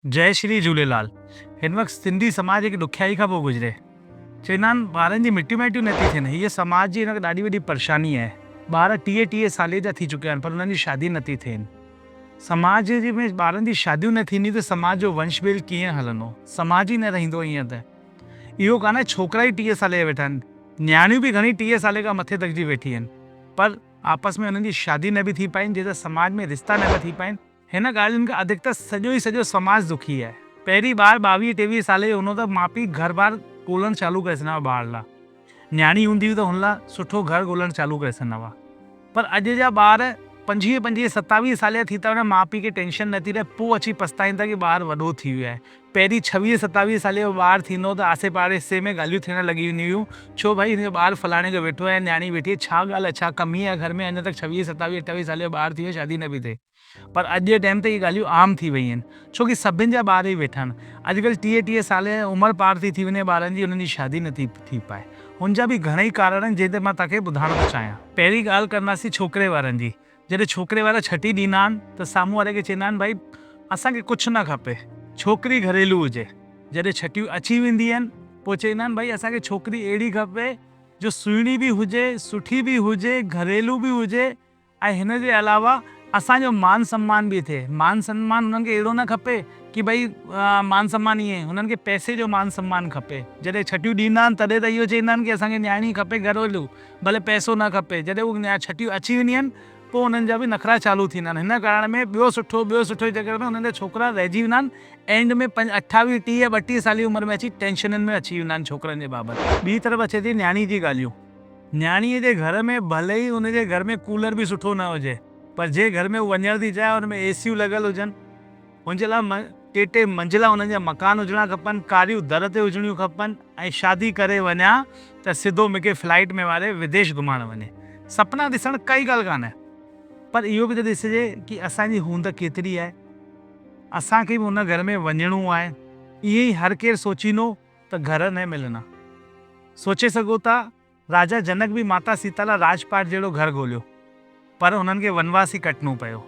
जय श्री झूलेलाल। हिन वक़्तु सिंधी समाज हिकु ॾुखियाई खां पोइ गुज़रे। चवंदा आहिनि ॿारनि जी मिटियूं माइटियूं नथी थियनि। हीअ समाज जी हिन ॾाढी वॾी परेशानी आहे। ॿार 30 साले जा थी चुकिया आहिनि पर उन्हनि जी शादी नथी थियनि। समाज जी में ॿारनि जी शादियूं न थींदी त समाज जो वंश बेल कीअं हलंदो? समाज ई न रहंदो। ईअं त इहो कान्हे छोकिरा ई 30 साले जा वेठा आहिनि, न्याणियूं बि घणी 30 साले खां मथे तक जी वेठी आहिनि, पर आपस में हुननि जी शादी न बि थी पाइनि, जंहिंसां समाज में रिश्ता न थी पाइनि। हिन ॻाल्हियुनि खां अधिकतर सॼो समाज दुखी आहे। पहिरीं ॿार 22-23 साले जो हूंदो त माउ पीउ घर बार ॻोल्हणु चालू करे छॾंदा हुआ ॿार लाइ। न्याणी हूंदी हुई त हुन लाइ सुठो घर ॻोल्हणु चालू करे छॾंदा हुआ। पर अॼु जा ॿार 25-27 साल जा थी था वञनि, माउ पीउ खे टेंशन नथी रहे, पोइ अची पछताईंदा कि ॿार वॾो थी वियो आहे। पहिरीं 26-27 साले जो ॿारु थींदो त आसे पासे में ॻाल्हियूं थियण लॻी वेंदियूं हुयूं, छो भाई हिन जो ॿारु फलाणे जो वेठो आहे, न्याणी वेठी आहे, छा ॻाल्हि आहे, छा कमी आहे घर में? अञा तक 26-27-28 साल जो ॿारु थी वियो, शादी न बि थिए। पर अॼु जे टाइम ते इहे ॻाल्हियूं आम थी वयूं आहिनि, छोकी सभिनि जा ॿार ई वेठा आहिनि। अॼुकल्ह 30 साल जी उमिरि पार थी वञे ॿारनि जी, उन्हनि जी शादी नथी थी पाए। हुनजा बि घणेई कारण आहिनि जंहिं ते मां तव्हांखे ॿुधाइणु थो चाहियां। पहिरीं ॻाल्हि कंदासीं छोकिरे वारनि जी। जॾहिं छोकिरे वारा छटी ॾींदा आहिनि त साम्हूं वारे खे चवंदा आहिनि भाई असांखे कुझु न खपे, छोकिरी घरेलू हुजे। जॾहिं छटियूं अची वेंदी आहिनि पोइ चवंदा आहिनि भाई असांखे छोकिरी अहिड़ी खपे जो सुहिणी बि हुजे, सुठी बि हुजे, घरेलू बि हुजे, ऐं हिन जे अलावा असांजो मान सम्मान बि थिए। मान सम्मान हुननि खे अहिड़ो न खपे कि भई मान सम्मान ईअं, हुननि खे पैसे जो मान सम्मान खपे। जॾहिं छटियूं ॾींदा आहिनि तॾहिं त इहो चवंदा आहिनि कि असांखे न्याणी खपे घरेलू, भले पैसो न खपे। जॾहिं उहे छटियूं अची वेंदियूं आहिनि पोइ हुननि जा बि नखरा चालू थींदा आहिनि। हिन कारण में ॿियो सुठो जे चक्कर में हुननि जा छोकिरा रहिजी वेंदा आहिनि। एंड में 28-30-32 साल जी उमिरि में अची टेंशननि में अची वेंदा आहिनि छोकिरनि जे बाबति। ॿी तरफ़ अचे थी न्याणी जी ॻाल्हियूं। न्याणीअ जे घर में भले ई हुनजे घर में कूलर बि सुठो न हुजे, पर जे घर में वञण थी चाहे हुन में एसियूं लॻल हुजनि, हुनजे लाइ 2-2 मंजिला हुननि जा मकान हुजणा खपनि, कारियूं दर ते हुजणियूं खपनि, ऐं शादी करे वञा त सिधो मूंखे फ्लाइट में वारे विदेश घुमाइणु वञे। सपना ॾिसणु काई ॻाल्हि कान्हे, पर इहो बि त ॾिसिजे कि असांजी हूंद केतिरी आहे, असांखे बि हुन घर में वञिणो आहे। ईअं ई हर केरु सोचींदो त घर न मिलंदा। सोचे सघो था राजा जनक बि माता सीता लाइ राजपाट जहिड़ो घर ॻोल्हियो, पर हुननि खे वनवास ई कटणो पियो।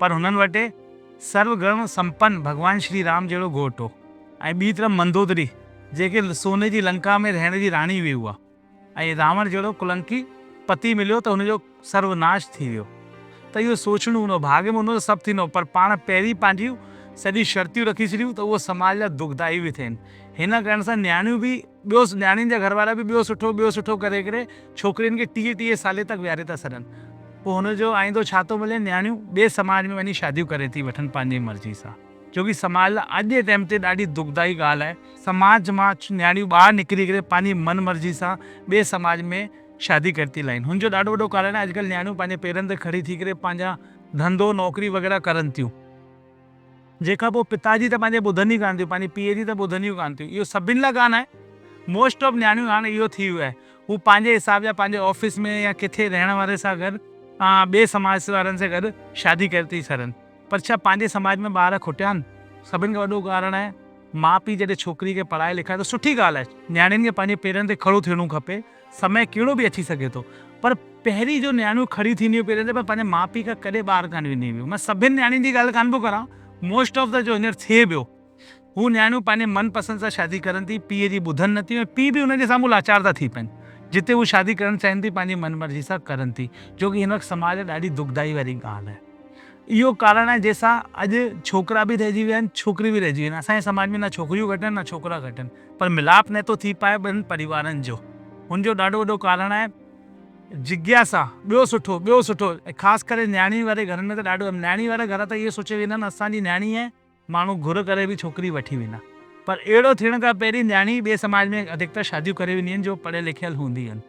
पर हुननि वटि सर्वगुण संपन्न भगवान श्री राम जहिड़ो घोटु हो। ऐं ॿी तरफ़ मंदोदरी जेके सोने जी लंका में रहण जी राणी हुई उहा, ऐं रावण जहिड़ो कुलंकी पति मिलियो त हुनजो सर्वनाश थी वियो। त इहो सोचणो हूंदो, भाग्य में हूंदो त सभु थींदो, पर पाण पहिरीं पंहिंजियूं सॼी शर्तियूं रखी छॾियूं त उहो समाज लाइ दुखदाई बि थियनि। हिन कारण सां न्याणियूं बि न्याणियुनि जा घर वारा बि ॿियो सुठो करे छोकिरियुनि खे 30 साले तक विहारे था छॾनि। पोइ हुनजो आईंदो छा थो मिले? न्याणियूं ॿिए समाज में वञी शादियूं करे थी वठनि पंहिंजी मर्ज़ी सां, छोकी समाज लाइ अॼु जे टाइम ते ॾाढी दुखदाई ॻाल्हि आहे। समाज मां न्याणियूं ॿाहिरि निकिरी करे पंहिंजी मन मर्ज़ी सां ॿिए समाज में शादी करे थी लाइनि। हुनजो ॾाढो वॾो कारण आहे अॼुकल्ह न्याणियूं पंहिंजे पेरनि ते खड़ी थी करे पंहिंजा धंधो नौकिरी वग़ैरह करनि थियूं, जंहिंखां पोइ पिताजी त पंहिंजे ॿुधनि ई कान थियूं, पंहिंजी पीउ जी त ॿुधनि ई कान थियूं। इहो सभिनि लाइ कान आहे, मोस्ट ऑफ न्याणियूं हाणे इहो थी वियो आहे, हू पंहिंजे हिसाब जा पंहिंजे ऑफिस में या किथे रहण वारे सां गॾु ॿिए समाज वारनि सां गॾु शादी करे थी छॾनि। पर छा पंहिंजे समाज में ॿार खुटिया आहिनि? सभिनि खां वॾो कारण आहे माउ पीउ जॾहिं छोकिरी खे पढ़ाए लिखाए त सुठी ॻाल्हि आहे, न्याणियुनि खे पंहिंजे पेरनि ते खड़ो थियणो खपे। समय कहिड़ो बि अची सघे थो, पर पहिरीं जो न्याणियूं खड़ी थींदियूं पेरनि ते, पर पंहिंजे माउ पीउ खां कॾहिं ॿाहिरि कान वेंदी हुयूं। मां सभिनि न्याणियुनि जी ॻाल्हि कान पियो करां, मोस्ट ऑफ द जो हींअर थिए पियो, हू न्याणियूं पंहिंजे मनपसंदि सां शादी करनि थी, पीउ जी ॿुधनि नथियूं, ऐं पीउ बि हुनजे साम्हूं लाचार था थी पइनि। जिते हू शादी करणु चाहिनि थी पंहिंजी मन मर्ज़ी सां करनि थी, जो कि हिन वक़्तु समाज में ॾाढी दुखदाई वारी ॻाल्हि आहे। इहो कारण आहे जंहिंसां अॼु छोकिरा बि रहिजी विया आहिनि, छोकिरियूं बि रहिजी वियूं आहिनि। असांजे समाज में न छोकिरियूं घटि आहिनि न छोकिरा घटि आहिनि, पर मिलाप नथो थी पाए ॿिनि परिवारनि जो। हुनजो ॾाढो वॾो कारण आहे जिज्ञासा, ॿियो सुठो, ऐं ख़ासि करे न्याणी वारे घरनि में त ॾाढो। न्याणी वारा घर त इहे सोचे वेंदा आहिनि असांजी न्याणी आहे, माण्हू घुर करे बि छोकिरी वठी वेंदा, पर अहिड़ो थियण खां पहिरीं न्याणी ॿिए समाज में अधिकतर शादियूं करे वेंदियूं आहिनि जो पढ़ियल लिखियल हूंदियूं आहिनि।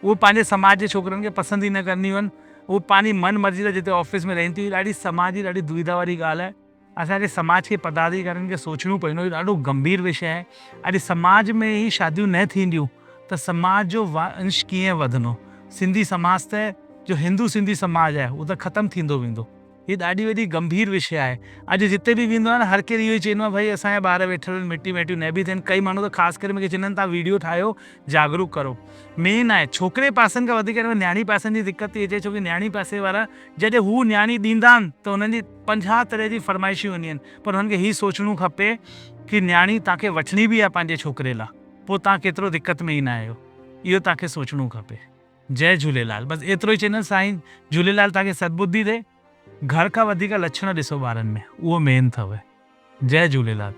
उहे पंहिंजे समाज जे छोकिरनि खे पसंदि ई न कंदियूं आहिनि, उहे पंहिंजी मन मर्ज़ी सां जिते ऑफिस में रहनि थियूं। ॾाढी समाज जी ॾाढी दुविधा वारी ॻाल्हि आहे। असांजे समाज खे पदाधिकारियुनि खे सोचणो पवंदो, इहो ॾाढो गंभीर विषय आहे। अॼु समाज में ई शादियूं न थींदियूं त समाज जो वंश कीअं वधंदो? सिंधी समाज त जो हिंदू सिंधी समाज आहे उहो त ख़तमु थींदो वेंदो। ये ॾाढी वॾी गंभीर विषय आहे। अॼु जिते बि वेंदो आहे न हर केरु इहो ई चवंदो आहे भई असांजा ॿार वेठल आहिनि मिटी माइटियूं न बि थियनि। कई माण्हू त ख़ासि करे मूंखे चवंदा आहिनि तव्हां वीडियो ठाहियो जागरूक करो। मेन आहे छोकिरे पासनि खां वधीक न्याणी पासनि जी दिक़त थी अचे, छोकी न्याणी पासे वारा जॾहिं हू न्याणी ॾींदा आहिनि त हुननि जी 50 तरह जी फरमाइशूं हूंदियूं आहिनि, पर हुननि खे हीउ सोचणो खपे कि न्याणी तव्हांखे वठणी बि आहे पंहिंजे छोकिरे लाइ, पोइ तव्हां केतिरो दिक़त में ई न आहियो, इहो तव्हांखे सोचणो खपे। जय झूलेलाल। बसि एतिरो ई चवंदुसि साईं झूलेलाल तव्हांखे सद्बुद्धि ॾे। घर खां वधीक लक्षण ॾिसो ॿारनि में, उहो मेन अथव। जय झूलेलाल।